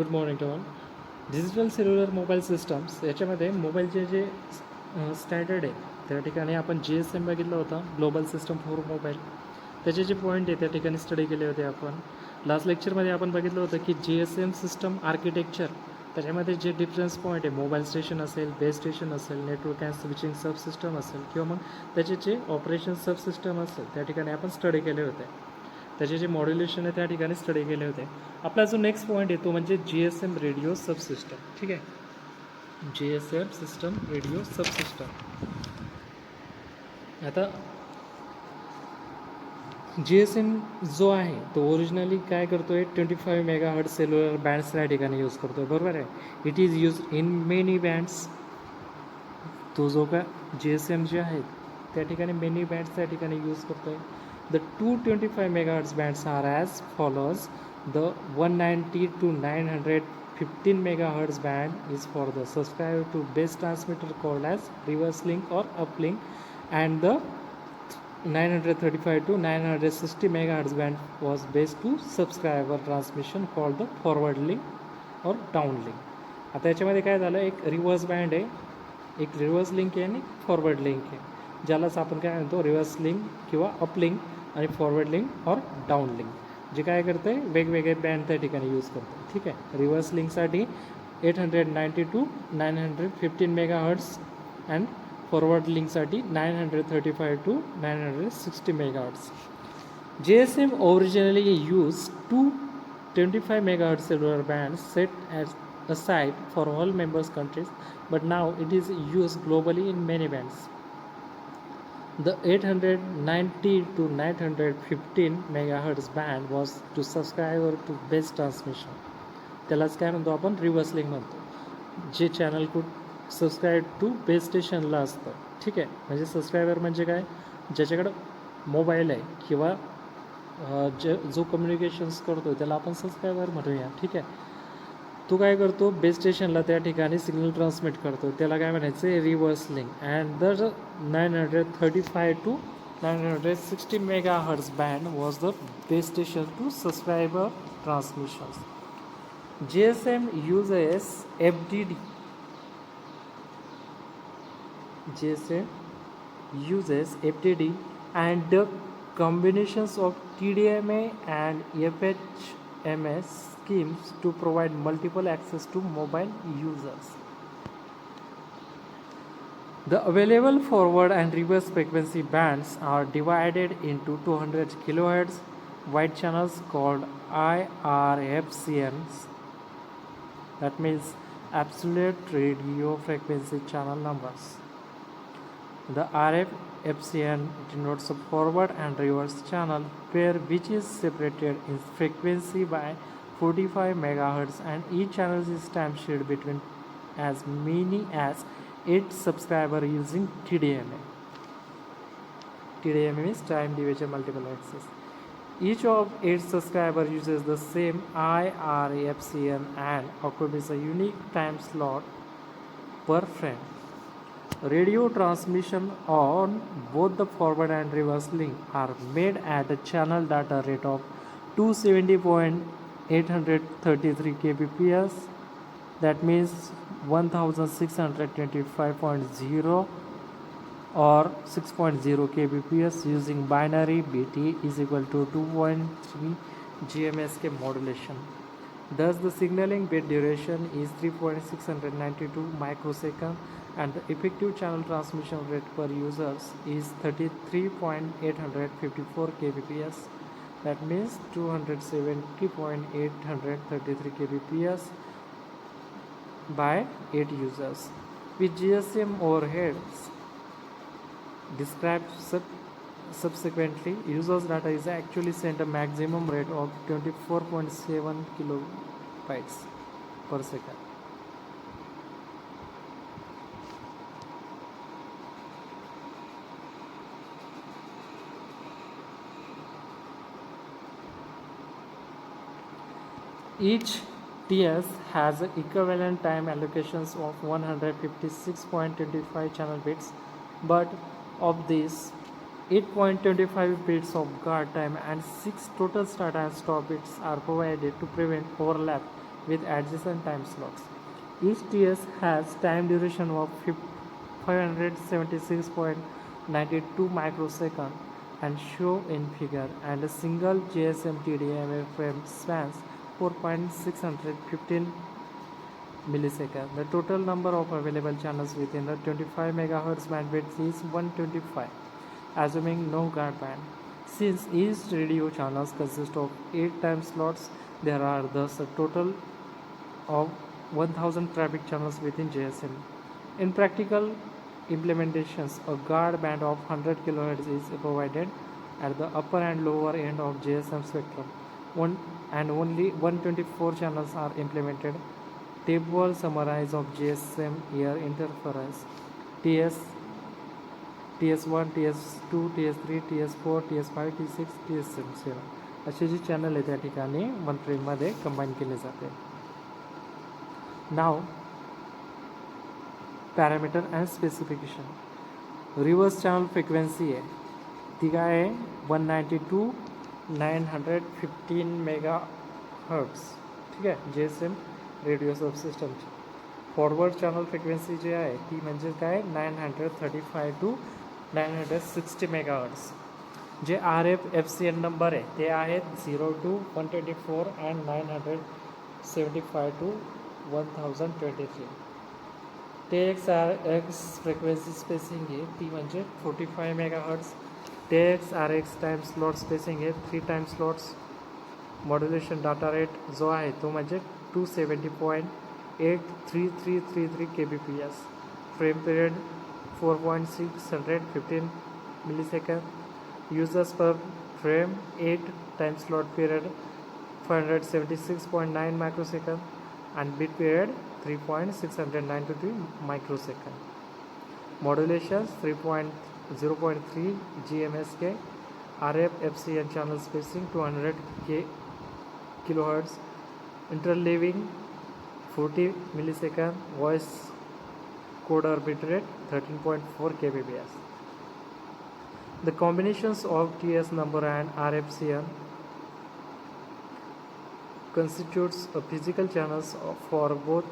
Good morning to all. Digital cellular mobile systems याच्यामध्ये मोबाईलचे जे standard आहे त्या ठिकाणी आपण GSM बघितलं होतं, ग्लोबल सिस्टम फॉर मोबाईल. त्याचे जे पॉईंट आहे त्या ठिकाणी स्टडी केले होते आपण. लास्ट लेक्चरमध्ये आपण बघितलं होतं की GSM सिस्टम आर्किटेक्चर त्याच्यामध्ये जे डिफरन्स पॉईंट आहे, मोबाईल स्टेशन असेल, बेस स्टेशन असेल, नेटवर्क अँड स्विचिंग सब सिस्टम असेल किंवा मग त्याचे जे ऑपरेशन सब सिस्टम असेल त्या ठिकाणी आपण स्टडी केले होते. त्याचे जे मॉड्युलेशन आहे त्या ठिकाणी स्टडी केले होते. आपला जो नेक्स्ट पॉईंट आहे तो म्हणजे GSM रेडिओ सबसिस्टम. ठीक आहे, GSM सिस्टम रेडिओ सबसिस्टम. आता GSM जो आहे तो ओरिजिनली काय करतो आहे, 25 MHz सेल्युलर बँड्स त्या ठिकाणी यूज करतो आहे, बरोबर आहे. It is use in many bands. तो जो का GSM जे आहे त्या ठिकाणी मेनी बँड्स त्या ठिकाणी यूज करतो आहे. The 225 MHz bands are as follows. The 190 to 915 MHz band is for the subscriber to base transmitter called as reverse link or uplink, and the 935 to 960 MHz band was based to subscriber transmission called the forward link or downlink. आता याच्यामध्ये काय झालं, एक reverse band आहे, एक reverse link आहे आणि forward link आहे, ज्यालाच आपण काय म्हणतो रिव्हर्स लिंक किंवा अपलिंक आणि फॉरवर्ड लिंक और डाऊन लिंक. जे काय करतं आहे, वेगवेगळे बँड त्या ठिकाणी यूज करतो. ठीक आहे, रिव्हर्स लिंकसाठी 890 टू 915 MHz अँड फॉरवर्ड लिंकसाठी 935 to 960 MHz. GSM originally used 225 MHz cellular bands set as aside for all members countries, but now it is used globally in many bands. The 890 to 915 MHz band was to subscriber to base transmission. त्यालाच काय म्हणतो आपण, reverse link म्हणतो. जे channel subscribe to base स्टेशनला असतं. ठीक आहे, म्हणजे सबस्क्रायबर म्हणजे काय, ज्याच्याकडं मोबाईल आहे किंवा जो कम्युनिकेशन्स करतो त्याला आपण सबस्क्रायबर म्हणूया. ठीक आहे, तो काय करतो, बेस स्टेशनला त्या ठिकाणी सिग्नल ट्रान्समिट करतो, त्याला काय म्हणायचं आहे, reverse link. And the 935 to 960 MHz band was the base station to subscriber transmissions. GSM uses FDD. GSM uses FDD and the combinations of TDMA and FHMS schemes to provide multiple access to mobile users. The available forward and reverse frequency bands are divided into 200 kHz wide channels called IRFCMs. That means absolute radio frequency channel numbers. The RF-FCN denotes a forward and reverse channel pair which is separated in frequency by 45 MHz, and each channel is time-shared between as many as 8 subscribers using TDMA. TDMA means time division multiple access. Each of 8 subscribers uses the same IRFCN and occupies a unique time slot per friend. Radio transmission on both the forward and reverse link are made at a channel data rate of 270.833 kbps. That means 1625.0 or 6.0 kbps using binary BT is equal to 2.3 GMSK modulation. Thus the signaling bit duration is 3.692 microseconds and the effective channel transmission rate per users is 33.854 kbps. That means 270.833 kbps by 8 users. With GSM overheads described subsequently, users data is actually sent a maximum rate of 24.7 kilobytes per second. Each TS has equivalent time allocations of 156.25 channel bits, but of these 8.25 bits of guard time and 6 total start and stop bits are provided to prevent overlap with adjacent time slots. Each TS has time duration of 576.92 microsecond and show in figure, and a single GSM TDMA frame spans 4.615 millisecond. The total number of available channels within the 25 MHz bandwidth is 125, assuming no guard band. Since each radio channel consists of 8 time slots, there are thus a total of 1000 traffic channels within GSM. In practical implementations, a guard band of 100 kHz is provided at the upper and lower end of GSM spectrum, and only 124 channels are implemented. Table summarize of GSM air interference: TS, TS1, TS2, TS3, TS4, TS5, T6, TS7 असे जे channel आहे त्या ठिकाणी one फ्रेममध्ये combine केले जाते. नाव parameter and specification. Reverse channel frequency आहे ती काय आहे 192,915 मेगा हर्ट्स. ठीक आहे, GSM रेडिओ सबसिस्टमची. फॉरवर्ड चॅनल फ्रिक्वेन्सी जी आहे ती म्हणजे काय 935 to 960 मेगा हर्ट्स. जे RF FCN नंबर आहे ते आहेत 0 to 124 and 975 to 1023. TXRX frequency spacing आहे ती म्हणजे 45 megahertz. TXRX time slot spacing आहे 3 time slots. Modulation data rate जो आहे तो म्हणजे 270.83333 kbps. Frame period 4.615 millisecond. Users per frame 8 time slot period 576.9 microsecond and bit period 3.693 microsecond. Modulations 0.3 GMSK. RF FCN channel spacing 200 kilohertz. Interleaving 40 millisecond. Voice coder bitrate 13.4 kbps. The combinations of TS number and RFCN constitutes a physical channels for both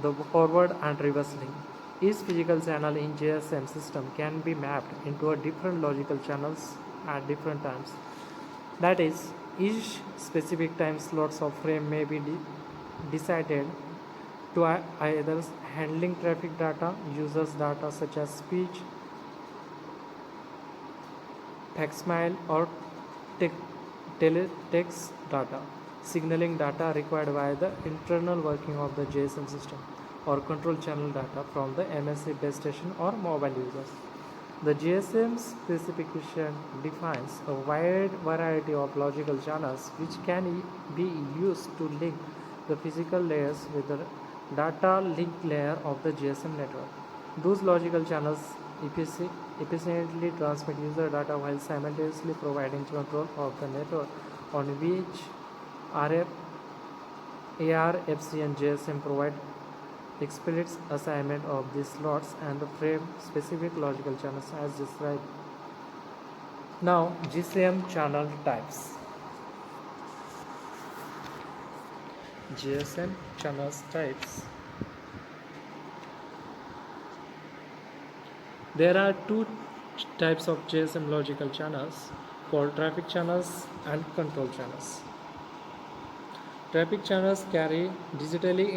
the forward and reverse link. Each physical channel in GSM system can be mapped into a different logical channels at different times. That is, each specific time slots of frame may be decided to either handling traffic data, users data such as speech, facsimile or teletext data, signaling data required by the internal working of the GSM system, or control channel data from the MSC base station or mobile users. The GSM specification defines a wide variety of logical channels which can be used to link the physical layers with the data link layer of the GSM network. Those logical channels efficiently transmit user data while simultaneously providing control of the network on which RF, AR, FCN, GSM provide explicit assignment of these slots and the frame specific logical channels as described. Now, GSM channel types. GSM channels types. There are two types of GSM logical channels called traffic channels and control channels. Traffic channels carry digitally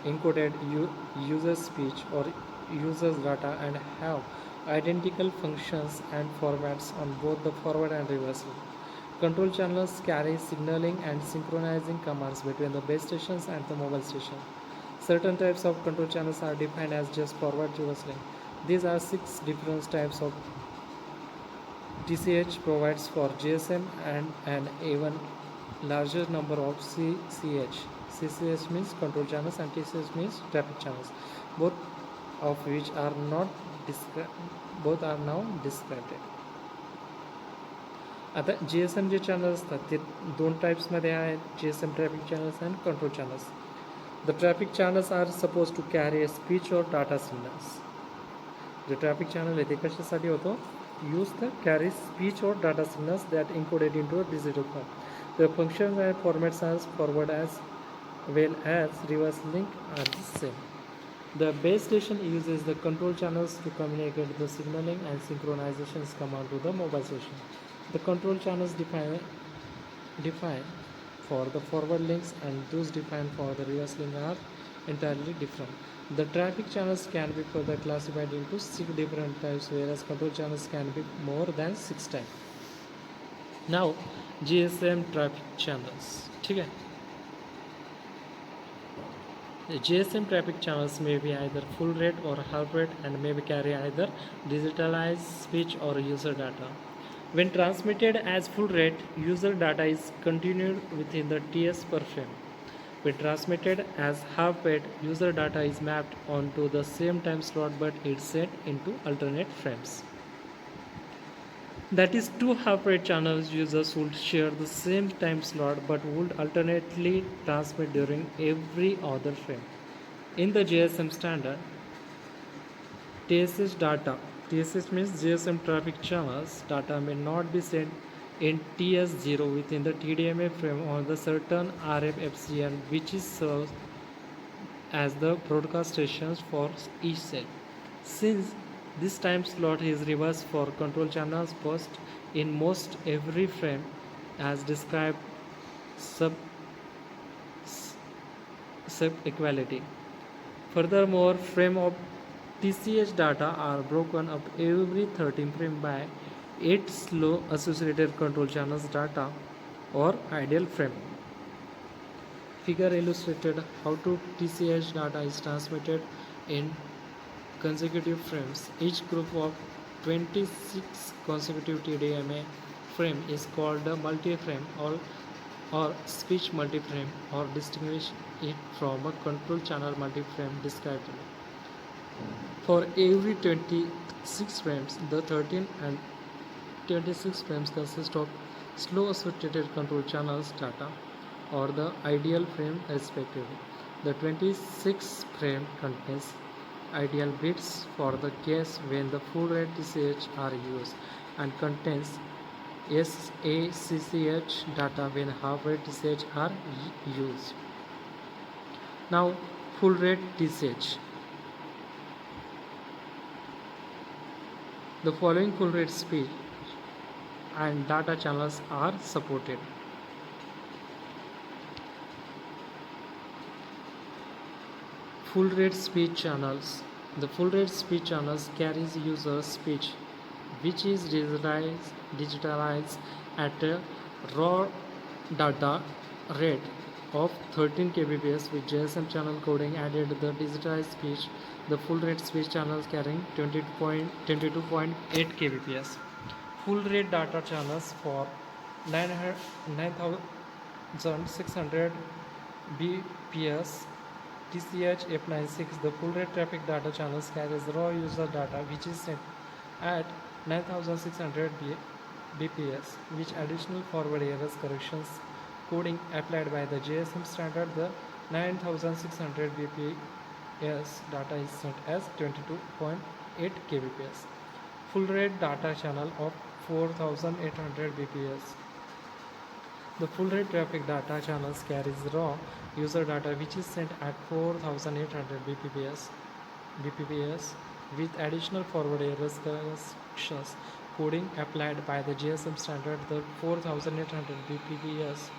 encoded user speech or user's data and have identical functions and formats on both the forward and reverse link. Control channels carry signaling and synchronizing commands between the base stations and the mobile station. Certain types of control channels are defined as just forward reverse link. These are 6 different types of TCH provides for GSM and an even larger number of CCH. CCH means control channels and TCH means traffic channels, both of which are now described. आता GSM जे channel असतात ते 2 टाईप्समध्ये आहेत, GSM traffic channels and control channels. The traffic channels are suppose to carry speech और data signals. जे traffic channel आहे ते कशासाठी होतो? यूज द कॅरी स्पीच और data signals that encoded into a digital form. The functions and formats as forward as well as reverse link are the same. The base station uses the control channels to communicate the signaling and synchronizations command to the mobile station. The control channels defined for the forward links and those defined for the reverse link are entirely different. The traffic channels can be further classified into 6 different types, whereas control channels can be more than 6 types. Now, GSM traffic channels. ठीक है. The GSM traffic channels may be either full rate or half rate and may carry either digitalized speech or user data. When transmitted as full rate, user data is continued within the TS per frame. When transmitted as half rate, user data is mapped onto the same time slot but it's set into alternate frames. That is, two half rate channels users would share the same time slot but would alternately transmit during every other frame. In the GSM standard, TSH data, TSH means GSM traffic channels, data may not be sent in TS0 within the TDMA frame on the certain RF which is served as the broadcast stations for each cell. Since this time slot is reversed for control channels post in most every frame as described sub equality. Furthermore, frame of TCH data are broken up every 13 frame by 8 slow associated control channels data or ideal frame. Figure illustrated how to TCH data is transmitted in consecutive frames. Each group of 26 consecutive TDMA frame is called a multi-frame or speech multi-frame, or distinguish it from a control channel multi-frame described below. For every 26 frames, the 13 and 26 frames consist of slow associated control channels data or the ideal frame respectively. The 26 frame contains ideal bits for the case when the full rate TCH are used and contains SACCH data when half rate TCH are used. Now, full rate TCH. The following full rate speech and data channels are supported. Full rate speech channels. The full rate speech channels carries user speech which is digitalized at a raw data rate of 13 kbps with GSM channel coding added. The digitalized speech, the full rate speech channels carrying 22.8 kbps. Full rate data channels for 9600 bps TCH F96. The full rate traffic data channels carries raw user data which is sent at 9600 bps, which additional forward errors corrections coding applied by the GSM standard. The 9600 bps data is sent as 22.8 kbps. Full rate data channel of 4800 bps. The full rate traffic data channels carries raw user data which is sent at 4800 bps with additional forward errors corrections coding applied by the GSM standard. The 4800 bps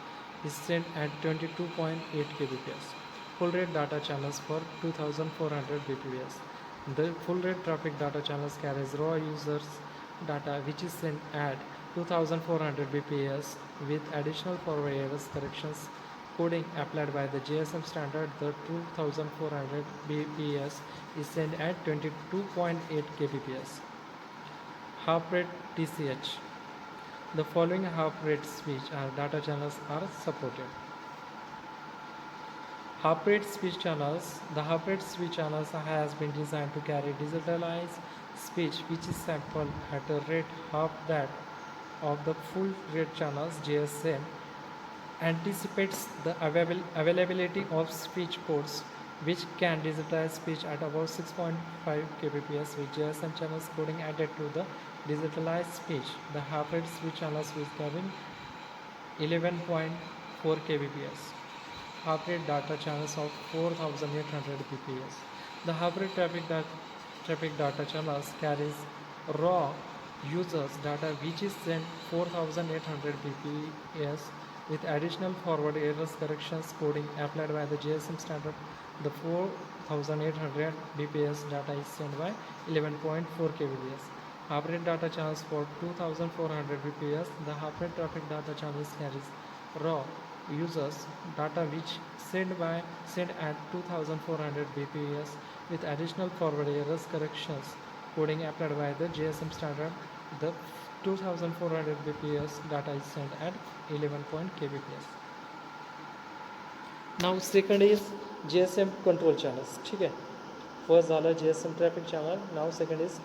is sent at 22.8 kbps. Full rate data channels for 2400 bps. The full rate traffic data channels carries raw users data which is sent at 2400 bps with additional forward errors corrections coding applied by the GSM standard. The 2400 bps is sent at 22.8 kbps. Half rate TCH. The following half rate speech and data channels are supported. Half rate speech channels. The half rate speech channels has been designed to carry digitalized speech which is sampled at a rate half that of the full rate channels. GSM anticipates the availability of speech codes which can digitize speech at about 6.5 kbps with GSM channels coding added to the digitalized speech. The half rate speech channels with carrying 11.4 kbps. Heart rate data channels of 4800 bps. The heart rate traffic data channels carries raw users data which is sent 4800 bps with additional forward errors corrections coding applied by the GSM standard. The 4800 bps data is sent by 11.4 kbps. Heart rate data channels for 2400 bps. The heart rate traffic data channels carries raw users data which sent at 2400 bps with additional forward errors corrections coding applied by the GSM standard. The 2400 bps data is sent at 11 kbps. Now second is GSM control channels. ठीक है, first झालं GSM traffic channel. Now second is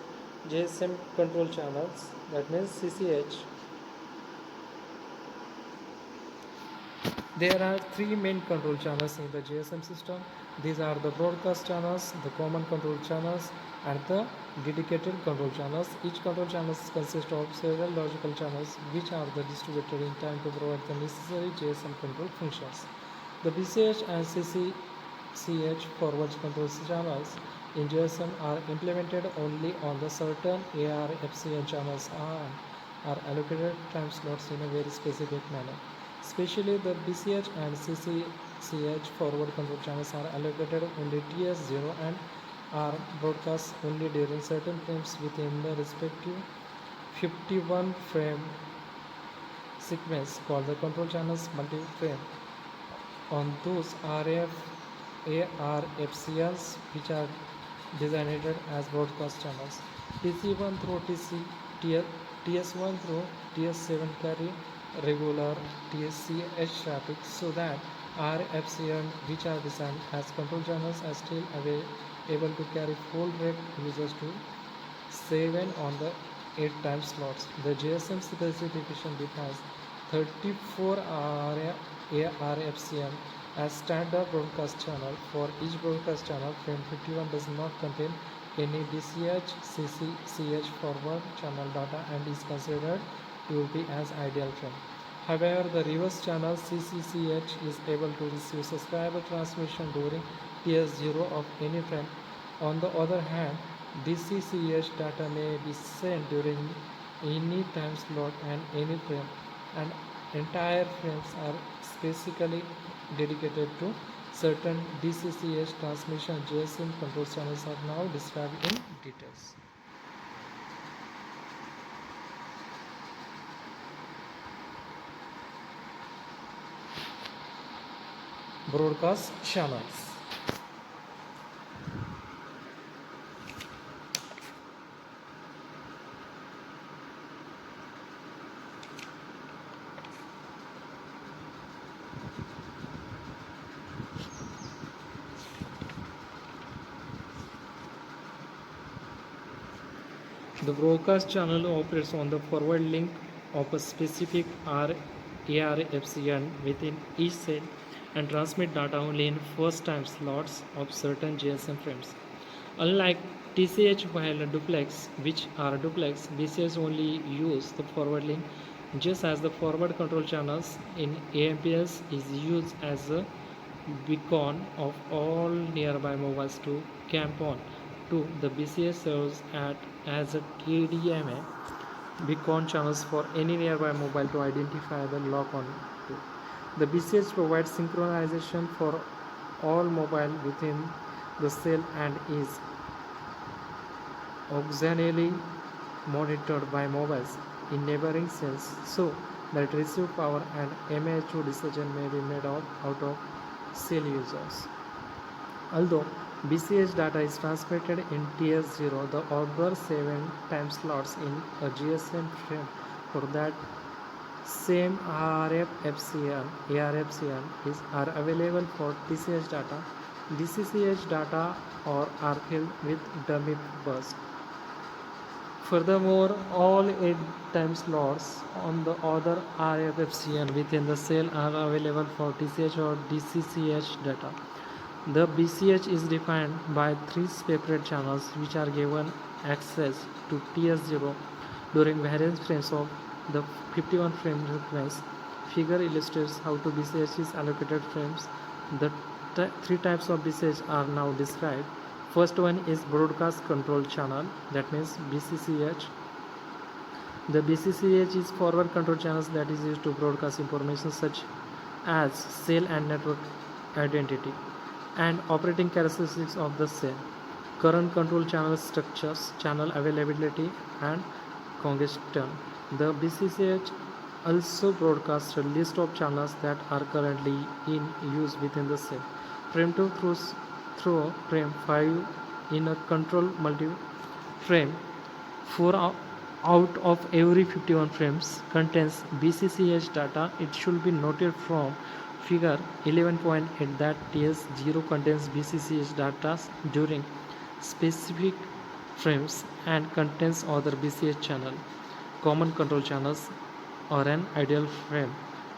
GSM control channels, that means CCH. There are three main control channels in the GSM system. These are the broadcast channels, the common control channels, and the dedicated control channels. Each control channel consists of several logical channels which are distributed in time to provide the necessary GSM control functions. The BCH and CCH forward control channels in GSM are implemented only on the certain AR/FCN channels are allocated time slots in a very specific manner. Especially the BCH and CCH forward control channels are allocated only TS0 and are broadcast only during certain frames within the respective 51 frame sequence called the control channels multi-frame. On those ARFCNs which are designated as broadcast channels, TC1 through TS1 through TS7 carry regular TSCH traffic, so that RFCN which are designed as control channels are still able to carry full rate users to 7 on the 8 time slots. The GSM specification defines 34 ARFCN as standard broadcast channel. For each broadcast channel, frame 51 does not contain any BCH, CCH forward channel data and is considered to be as ideal frame. However, the reverse channel CCCH is able to receive subscriber transmission during TS0 of any frame. On the other hand, DCCH data may be sent during any time slot and any frame, and entire frames are specifically dedicated to certain DCCH transmission. GSM control channels are now described in details. Broadcast channels. The broadcast channel operates on the forward link of a specific ARFCN within each cell and transmit data only in first time slots of certain GSM frames. Unlike TCH while duplex, which are duplex, BCH only use the forward link, just as the forward control channels in AMPS is used as a beacon of all nearby mobiles to camp on. 2. The BCH serves as a KDMA beacon channels for any nearby mobile to identify the lock on to. The BCH provides synchronization for all mobile within the cell and is occasionally monitored by mobiles in neighboring cells so that receive power and MHO decision may be made out of cell users. Although BCH data is transmitted in TS0, the other 7 time slots in a GSM frame for that same ARFCN are available for TCH data, DCCH data, or are filled with dummy bus. Furthermore, all 8 time slots on the other RFCN within the cell are available for TCH or DCCH data. The BCH is defined by 3 separate channels which are given access to TS0 during various frames of the 51 frame sequence. figure illustrates how to BCH is allocated frames. The three types of BCH are now described. First one is broadcast control channel, that means BCCH. The BCCH is forward control channels that is used to broadcast information such as cell and network identity and operating characteristics of the cell, current control channel structures, channel availability and congestion. The BCCH also broadcasts a list of channels that are currently in use within the cell. Frame 2 through frame 5 in a control multi-frame 4 out of every 51 frames contains BCCH data. It should be noted from figure 11.8 that TS0 contains BCCH data during specific frames and contains other BCH channel, common control channels or an ideal frame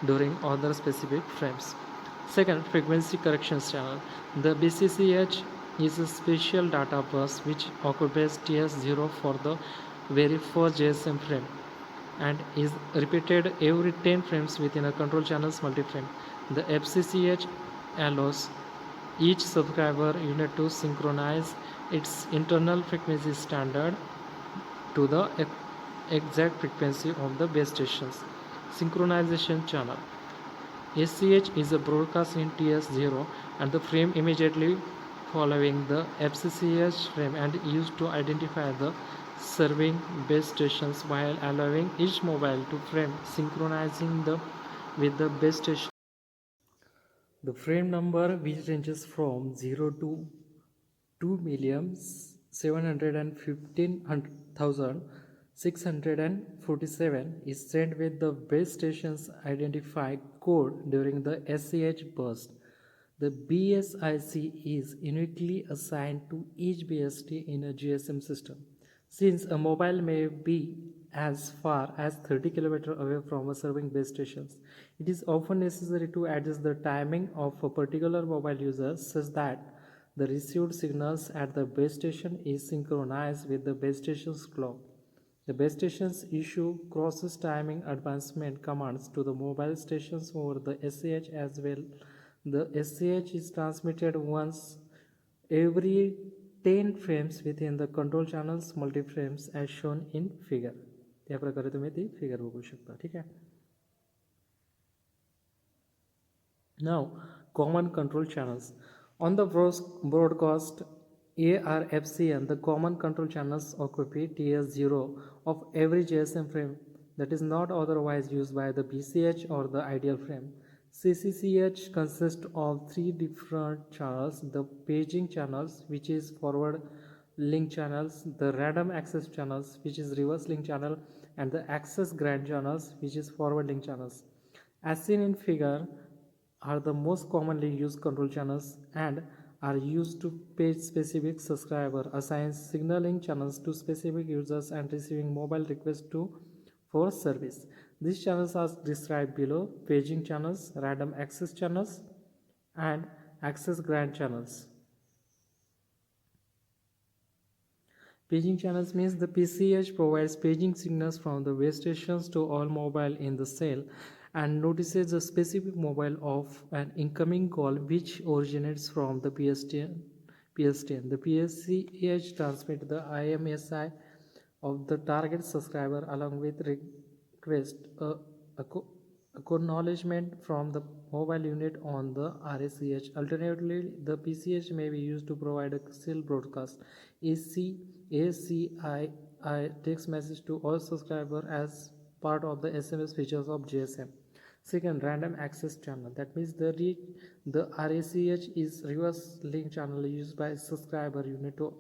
during other specific frames. Second, frequency corrections channel. The BCCH is a special data bus which occupies TS0 for the very first GSM frame and is repeated every 10 frames within a control channel's multi-frame. The FCCH allows each subscriber unit to synchronize its internal frequency standard to the exact frequency of the base stations. Synchronization channel. SCH is a broadcast in TS0 and the frame immediately following the FCCH frame and used to identify the serving base stations while allowing each mobile to frame synchronizing with the base station. The frame number, which ranges from 0 to 2,715,647, is sent with the base station's identified code during the SCH burst. The BSIC is uniquely assigned to each BST in a GSM system. Since a mobile may be as far as 30 km away from a serving base stations, it is often necessary to adjust the timing of a particular mobile user such that the received signals at the base station is synchronized with the base station's clock. The base stations issue crosses timing advancement commands to the mobile stations over the SCH as well. The SCH is transmitted once every 10 frames within the control channels multi-frames as shown in figure. त्या प्रकारे तुम्ही ती figure बघू शकता. ठीक आहे. Now, common control channels. On the broadcast ARFCN, the common control channels occupy TS0 of every GSM frame that is not otherwise used by the BCH or the ideal frame. CCCH consists of three different channels: the paging channels, which is forward link channels, the random access channels, which is reverse link channel, and the access grant channels, which is forward link channels. As seen in figure, are the most commonly used control channels and are used to page specific subscriber, assign signaling channels to specific users and receiving mobile requests for service. These channels are described below: paging channels, random access channels, and access grant channels. Paging channels means the PCH provides paging signals from the base stations to all mobile in the cell and notices a specific mobile of an incoming call which originates from the PSTN. The PCH transmits the IMSI of the target subscriber along with request acknowledgement from the mobile unit on the RACH. Alternatively, the PCH may be used to provide a cell broadcast ACI text message to all subscribers as part of the SMS features of GSM. Second, random access channel. That means the RACH is reverse link channel used by subscriber unit to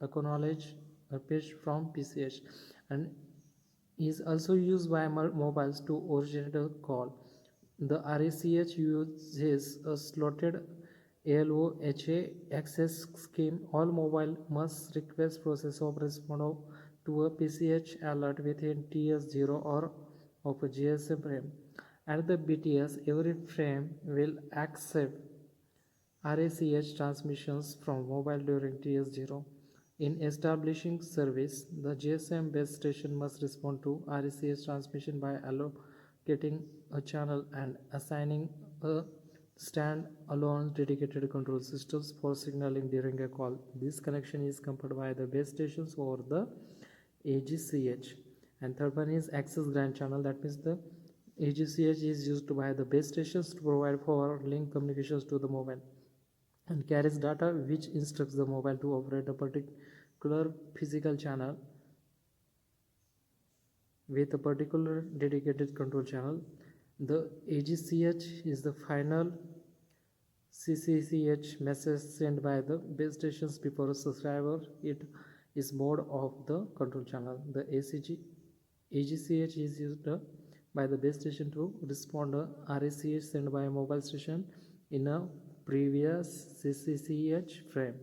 acknowledge a page from PCH and is also used by mobiles to originate a call. The RACH uses a slotted ALOHA access scheme. All mobile must request process of respond to a PCH alert within TS0 or of a GSM frame. At the BTS, every frame will accept RACH transmissions from mobile during TS0. In establishing service, the GSM base station must respond to RACH transmission by getting a channel and assigning a stand-alone dedicated control systems for signaling during a call. This connection is covered by the base stations or the AGCH. And third one is access grant channel. That means the AGCH is used by the base stations to provide for link communications to the mobile and carries data which instructs the mobile to operate a particular physical channel with a particular dedicated control channel. The AGCH is the final CCCH message sent by the base stations before a subscriber. It is mode of the control channel. The AGCH is used by the base station to respond to RACH sent by a mobile station in a previous CCCH frame.